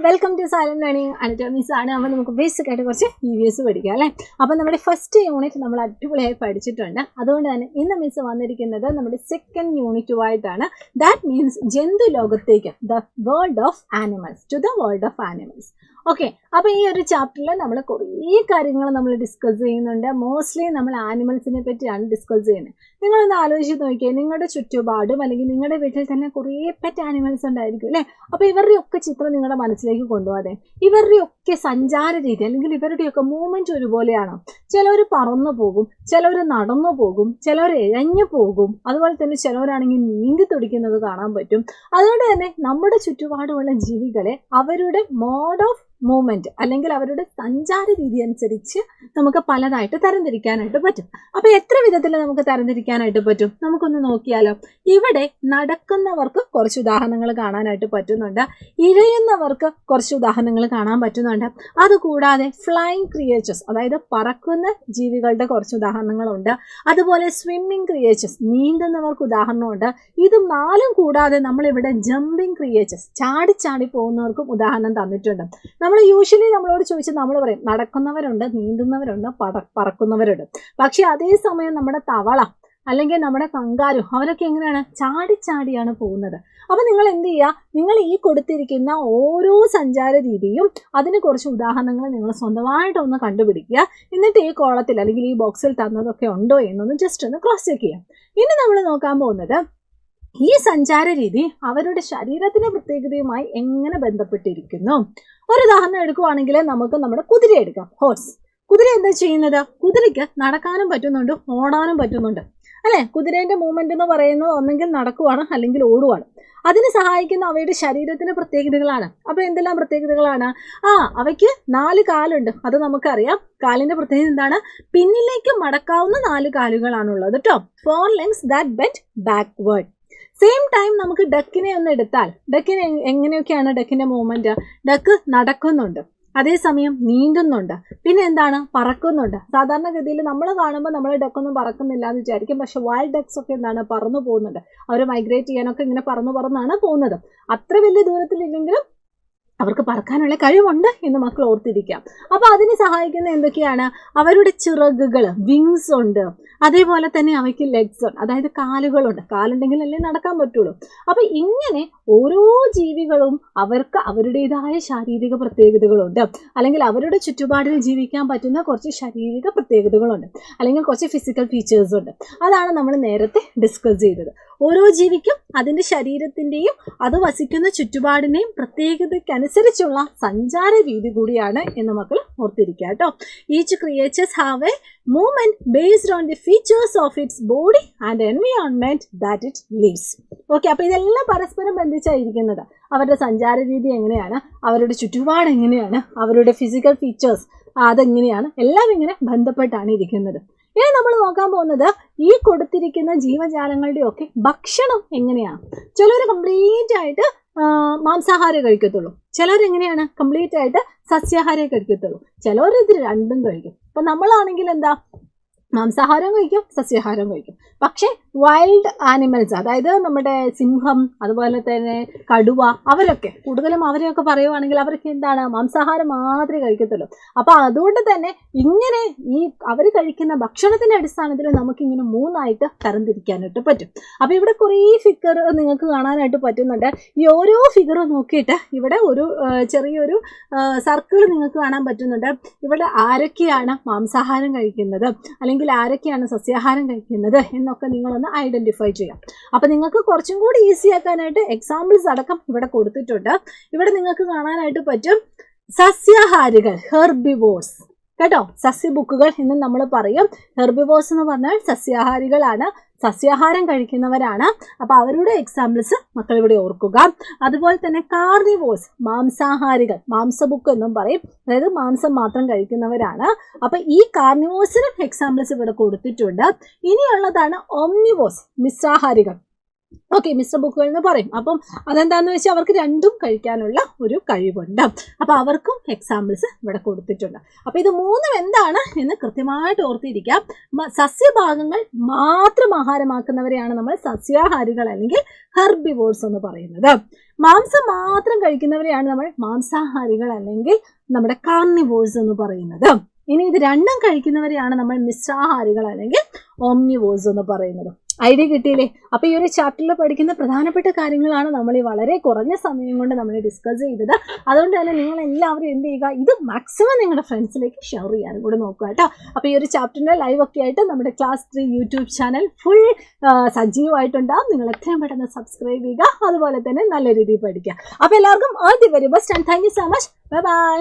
Welcome to silent learning. Anatomies ആണ്. അപ്പോൾ നമുക്ക് ബേസിക് ആയിട്ട് കുറച്ച് EVS പഠിക്കാം അല്ലേ. അപ്പോൾ നമ്മുടെ ഫസ്റ്റ് യൂണിറ്റ് നമ്മൾ അടിപൊളിയായി പഠിച്ചിട്ടുണ്ട്. അതുകൊണ്ട് തന്നെ ഇന്ന് മിസ് വന്നിരിക്കുന്നത് നമ്മുടെ സെക്കൻഡ് യൂണിറ്റുമായിട്ടാണ്. ദാറ്റ് മീൻസ് ജന്തു ലോകത്തേക്ക്, the world of animals, to the world of animals. Okay, അപ്പോൾ ഈ ഒരു ചാപ്റ്ററിൽ നമ്മൾ കുറേ കാര്യങ്ങൾ നമ്മൾ ഡിസ്കസ് ചെയ്യുന്നുണ്ട്. മോസ്റ്റ്ലി നമ്മൾ ആനിമൽസിനെ പറ്റിയാണ് ഡിസ്കസ് ചെയ്യുന്നത്. നിങ്ങളൊന്ന് ആലോചിച്ച് നോക്കിയാൽ നിങ്ങളുടെ ചുറ്റുപാടും അല്ലെങ്കിൽ നിങ്ങളുടെ വീട്ടിൽ തന്നെ കുറേ പെറ്റ് ആനിമൽസ് ഉണ്ടായിരിക്കും അല്ലേ. അപ്പോൾ ഇവരുടെയൊക്കെ ചിത്രം നിങ്ങളുടെ മനസ്സിലേക്ക് കൊണ്ടുപോകാതെ ഇവരുടെയൊക്കെ സഞ്ചാര രീതി അല്ലെങ്കിൽ ഇവരുടെയൊക്കെ മൂവ്മെൻറ്റ് ഒരുപോലെയാണോ? ചിലവർ പറന്നു പോകും, ചിലവർ നടന്നു പോകും, ചിലവർ ഇഴഞ്ഞു പോകും, അതുപോലെ തന്നെ ചിലവരാണെങ്കിൽ നീന്തി തുടിക്കുന്നത് കാണാൻ പറ്റും. അതുകൊണ്ട് തന്നെ നമ്മുടെ ചുറ്റുപാടുമുള്ള ജീവികളെ അവരുടെ മോഡ് ഓഫ് മൂവ്മെന്റ് അല്ലെങ്കിൽ അവരുടെ സഞ്ചാര രീതി അനുസരിച്ച് നമുക്ക് പലതായിട്ട് തരംതിരിക്കാനായിട്ട് പറ്റും. അപ്പൊ എത്ര വിധത്തിൽ നമുക്ക് തരംതിരിക്കാനായിട്ട് പറ്റും? നമുക്കൊന്ന് നോക്കിയാലോ. ഇവിടെ നടക്കുന്നവർക്ക് കുറച്ച് ഉദാഹരണങ്ങൾ കാണാനായിട്ട് പറ്റുന്നുണ്ട്, ഇഴയുന്നവർക്ക് കുറച്ച് ഉദാഹരണങ്ങൾ കാണാൻ പറ്റുന്നുണ്ട്. അതുകൂടാതെ ഫ്ലൈയിങ് ക്രിയേച്ചേഴ്സ്, അതായത് പറക്കുന്ന ജീവികളുടെ കുറച്ച് ഉദാഹരണങ്ങളുണ്ട്. അതുപോലെ സ്വിമ്മിങ് ക്രിയേച്ചേഴ്സ്, നീന്തുന്നവർക്ക് ഉദാഹരണമുണ്ട്. ഇത് നാലും കൂടാതെ നമ്മളിവിടെ ജമ്പിങ് ക്രിയേച്ചേഴ്സ്, ചാടി പോകുന്നവർക്കും ഉദാഹരണം തന്നിട്ടുണ്ട്. നമ്മൾ യൂഷ്വലി നമ്മളോട് ചോദിച്ചാൽ നമ്മൾ പറയും നടക്കുന്നവരുണ്ട്, നീന്തുന്നവരുണ്ട്, പറക്കുന്നവരുണ്ട്. പക്ഷെ അതേസമയം നമ്മുടെ തവള അല്ലെങ്കിൽ നമ്മുടെ കങ്കാരു അവരൊക്കെ എങ്ങനെയാണ്? ചാടിയാണ് പോകുന്നത്. അപ്പം നിങ്ങൾ എന്ത് ചെയ്യുക, നിങ്ങൾ ഈ കൊടുത്തിരിക്കുന്ന ഓരോ സഞ്ചാര രീതിയും അതിന് കുറച്ച് ഉദാഹരണങ്ങൾ നിങ്ങൾ സ്വന്തമായിട്ടൊന്ന് കണ്ടുപിടിക്കുക. എന്നിട്ട് ഈ കോളത്തിൽ അല്ലെങ്കിൽ ഈ ബോക്സിൽ തന്നതൊക്കെ ഉണ്ടോ എന്നൊന്ന് ജസ്റ്റ് ഒന്ന് ക്രോസ് ചെക്ക് ചെയ്യാം. ഇനി നമ്മൾ നോക്കാൻ പോകുന്നത് ഈ സഞ്ചാര രീതി അവരുടെ ശരീരത്തിന്റെ പ്രത്യേകതയുമായി എങ്ങനെ ബന്ധപ്പെട്ടിരിക്കുന്നു. ഒരു ഉദാഹരണം എടുക്കുവാണെങ്കിൽ നമുക്ക് നമ്മുടെ കുതിര എടുക്കാം, ഹോഴ്സ്. കുതിര എന്താ ചെയ്യുന്നത്? കുതിരയ്ക്ക് നടക്കാനും പറ്റുന്നുണ്ട്, ഓടാനും പറ്റുന്നുണ്ട് അല്ലെ. കുതിരേന്റെ മൂവ്മെന്റ് എന്ന് പറയുന്നത് ഒന്നെങ്കിൽ നടക്കുവാണ് അല്ലെങ്കിൽ ഓടുവാണ്. അതിന് സഹായിക്കുന്ന അവയുടെ ശരീരത്തിന്റെ പ്രത്യേകതകളാണ്. അപ്പൊ എന്തെല്ലാം പ്രത്യേകതകളാണ്? അവയ്ക്ക് 4 കാലുണ്ട്, അത് നമുക്കറിയാം. കാലിന്റെ പ്രത്യേകത എന്താണ്? പിന്നിലേക്ക് മടക്കാവുന്ന 4 കാലുകളാണുള്ളത് കേട്ടോ. 4 legs that bend backward. Same time നമുക്ക് ഡക്കിനെ ഒന്ന് എടുത്താൽ, ഡക്കിന് എങ്ങനെയൊക്കെയാണ് ഡക്കിന്റെ മൂവ്മെന്റ്? ഡക്ക് നടക്കുന്നുണ്ട്, അതേസമയം നീന്തുന്നുണ്ട്, പിന്നെ എന്താണ്? പറക്കുന്നുണ്ട്. സാധാരണഗതിയിൽ നമ്മൾ കാണുമ്പോൾ നമ്മൾ ഡക്കൊന്നും പറക്കുന്നില്ല എന്ന് വിചാരിക്കും. പക്ഷെ വൈൽഡ് ഡക്സ് ഒക്കെ എന്താണ്? പറന്നു പോകുന്നുണ്ട്. അവർ മൈഗ്രേറ്റ് ചെയ്യാനൊക്കെ ഇങ്ങനെ പറന്നാണ് പോകുന്നത്. അത്ര വലിയ ദൂരത്തിലില്ലെങ്കിലും അവർക്ക് പറക്കാനുള്ള കഴിവുണ്ട് എന്ന് മക്കൾ ഓർത്തിരിക്കാം. അപ്പോൾ അതിന് സഹായിക്കുന്ന എന്തൊക്കെയാണ്? അവരുടെ ചിറകുകൾ, വിങ്സ് ഉണ്ട്. അതേപോലെ തന്നെ അവയ്ക്ക് ലെഗ്സ് ഉണ്ട്, അതായത് കാലുകളുണ്ട്. കാലുണ്ടെങ്കിൽ അല്ലേ നടക്കാൻ പറ്റുള്ളൂ. അപ്പോൾ ഇങ്ങനെ ഓരോ ജീവികളും അവർക്ക് അവരുടേതായ ശാരീരിക പ്രത്യേകതകളുണ്ട്, അല്ലെങ്കിൽ അവരുടെ ചുറ്റുപാടിൽ ജീവിക്കാൻ പറ്റുന്ന കുറച്ച് ശാരീരിക പ്രത്യേകതകളുണ്ട്, അല്ലെങ്കിൽ കുറച്ച് ഫിസിക്കൽ ഫീച്ചേഴ്സ് ഉണ്ട്. അതാണ് നമ്മൾ നേരത്തെ ഡിസ്കസ് ചെയ്തത്. ഓരോ ജീവിക്കും അതിൻ്റെ ശരീരത്തിൻ്റെയും അത് വസിക്കുന്ന ചുറ്റുപാടിനെയും പ്രത്യേകതയ്ക്കനുസരിച്ചുള്ള സഞ്ചാര രീതി കൂടിയാണ് എന്ന് മക്കൾ ഓർത്തിരിക്കുക കേട്ടോ. Each creatures have A movement based on the features of its body and environment that it lives. Okay, അപ്പോൾ ഇതെല്ലാം പരസ്പരം ബന്ധിച്ചായിരിക്കുന്നത്. അവരുടെ സഞ്ചാര രീതി എങ്ങനെയാണ്, അവരുടെ ചുറ്റുപാട് എങ്ങനെയാണ്, അവരുടെ ഫിസിക്കൽ ഫീച്ചേഴ്സ് അതെങ്ങനെയാണ്, എല്ലാം ഇങ്ങനെ ബന്ധപ്പെട്ടാണ് ഇരിക്കുന്നത്. ഇനി നമ്മൾ നോക്കാൻ പോകുന്നത് ഈ കൊടുത്തിരിക്കുന്ന ജീവജാലങ്ങളുടെ ഒക്കെ ഭക്ഷണം എങ്ങനെയാണ്. ചിലർ കംപ്ലീറ്റ് ആയിട്ട് മാംസാഹാരം കഴിക്കത്തുള്ളൂ, ചിലരെങ്ങനെയാണ്? കംപ്ലീറ്റ് ആയിട്ട് സസ്യാഹാരം കഴിക്കത്തുള്ളൂ, ചിലർ ഇത് രണ്ടും കഴിക്കും. അപ്പം നമ്മളാണെങ്കിൽ എന്താ? മാംസാഹാരം കഴിക്കും, സസ്യാഹാരം കഴിക്കും. പക്ഷേ വൈൽഡ് ആനിമൽസ്, അതായത് നമ്മുടെ സിംഹം, അതുപോലെ തന്നെ കടുവ, അവരൊക്കെ കൂടുതലും അവരെയൊക്കെ പറയുവാണെങ്കിൽ അവർക്ക് എന്താണ്? മാംസാഹാരം മാത്രമേ കഴിക്കത്തുള്ളൂ. അപ്പോൾ അതുകൊണ്ട് തന്നെ ഇങ്ങനെ ഈ അവർ കഴിക്കുന്ന ഭക്ഷണത്തിൻ്റെ അടിസ്ഥാനത്തിൽ നമുക്കിങ്ങനെ 3ആയിട്ട് തരംതിരിക്കാനായിട്ട് പറ്റും. അപ്പോൾ ഇവിടെ കുറേ ഫിഗർ നിങ്ങൾക്ക് കാണാനായിട്ട് പറ്റുന്നുണ്ട്. ഈ ഓരോ ഫിഗറും നോക്കിയിട്ട് ഇവിടെ ഒരു ചെറിയൊരു സർക്കിൾ നിങ്ങൾക്ക് കാണാൻ പറ്റുന്നുണ്ട്. ഇവിടെ ആരൊക്കെയാണ് മാംസാഹാരം കഴിക്കുന്നത് അല്ലെങ്കിൽ ആരൊക്കെയാണ് സസ്യാഹാരം കഴിക്കുന്നത് എന്നൊക്കെ നിങ്ങളൊന്ന് ഐഡന്റിഫൈ ചെയ്യാം. അപ്പൊ നിങ്ങൾക്ക് കുറച്ചും കൂടി ഈസി ആക്കാനായിട്ട് എക്സാമ്പിൾസ് അടക്കം ഇവിടെ കൊടുത്തിട്ടുണ്ട്. ഇവിടെ നിങ്ങൾക്ക് കാണാനായിട്ട് പറ്റും സസ്യാഹാരികൾ, ഹെർബിവോർസ് കേട്ടോ. സസ്യബുക്കുകൾ എന്ന് നമ്മൾ പറയും. ഹെർബിവോർസ് എന്ന് പറഞ്ഞാൽ സസ്യാഹാരികളാണ്, സസ്യാഹാരം കഴിക്കുന്നവരാണ്. അപ്പോൾ അവരുടെ എക്സാമ്പിൾസ് മക്കൾ ഇവിടെ ഓർക്കുക. അതുപോലെ തന്നെ കാർണിവോർസ്, മാംസാഹാരികൾ, മാംസബുക്ക് എന്നും പറയും, അതായത് മാംസം മാത്രം കഴിക്കുന്നവരാണ്. അപ്പോൾ ഈ കാർണിവോർസിനും എക്സാമ്പിൾസ് ഇവിടെ കൊടുത്തിട്ടുണ്ട്. ഇനിയുള്ളതാണ് ഓംനിവോർസ്, മിശ്രാഹാരികൾ. ഓക്കെ, മിശ്ര ബുക്കുകൾ എന്ന് പറയും. അപ്പം അതെന്താണെന്ന് വെച്ചാൽ അവർക്ക് രണ്ടും കഴിക്കാനുള്ള ഒരു കഴിവുണ്ട്. അപ്പോൾ അവർക്കും എക്സാമ്പിൾസ് ഇവിടെ കൊടുത്തിട്ടുണ്ട്. അപ്പോൾ ഇത് മൂന്നും എന്താണ് എന്ന് കൃത്യമായിട്ട് ഓർത്തിരിക്കാം. സസ്യഭാഗങ്ങൾ മാത്രം ആഹാരമാക്കുന്നവരെയാണ് നമ്മൾ സസ്യാഹാരികൾ അല്ലെങ്കിൽ ഹെർബിവോർസ് എന്ന് പറയുന്നത്. മാംസം മാത്രം കഴിക്കുന്നവരെയാണ് നമ്മൾ മാംസാഹാരികൾ അല്ലെങ്കിൽ നമ്മുടെ കാർണിവോർസ് എന്ന് പറയുന്നത്. ഇനി ഇത് രണ്ടും കഴിക്കുന്നവരെയാണ് നമ്മൾ മിശ്രാഹാരികൾ അല്ലെങ്കിൽ ഓംനിവോർസ് എന്ന് പറയുന്നത്. ഐഡിയ കിട്ടിയില്ലേ? അപ്പോൾ ഈ ഒരു ചാപ്റ്ററിൽ പഠിക്കുന്ന പ്രധാനപ്പെട്ട കാര്യങ്ങളാണ് നമ്മൾ ഈ വളരെ കുറഞ്ഞ സമയം കൊണ്ട് നമ്മൾ ഡിസ്കസ് ചെയ്തത്. അതുകൊണ്ട് തന്നെ നിങ്ങൾ എല്ലാവരും എന്ത് ചെയ്യുക, ഇത് മാക്സിമം നിങ്ങളുടെ ഫ്രണ്ട്സിലേക്ക് ഷെയർ ചെയ്യാനും കൂടെ നോക്കുക കേട്ടോ. അപ്പോൾ ഈ ഒരു ചാപ്റ്ററിൻ്റെ ലൈവ് ഒക്കെ ആയിട്ട് നമ്മുടെ ക്ലാസ് 3 യൂട്യൂബ് ചാനൽ ഫുൾ സജീവമായിട്ടുണ്ടാകും. നിങ്ങൾ എത്രയും പെട്ടെന്ന് സബ്സ്ക്രൈബ് ചെയ്യുക, അതുപോലെ തന്നെ നല്ല രീതിയിൽ പഠിക്കുക. അപ്പോൾ എല്ലാവർക്കും all the very best and thank you so much. Bye bye.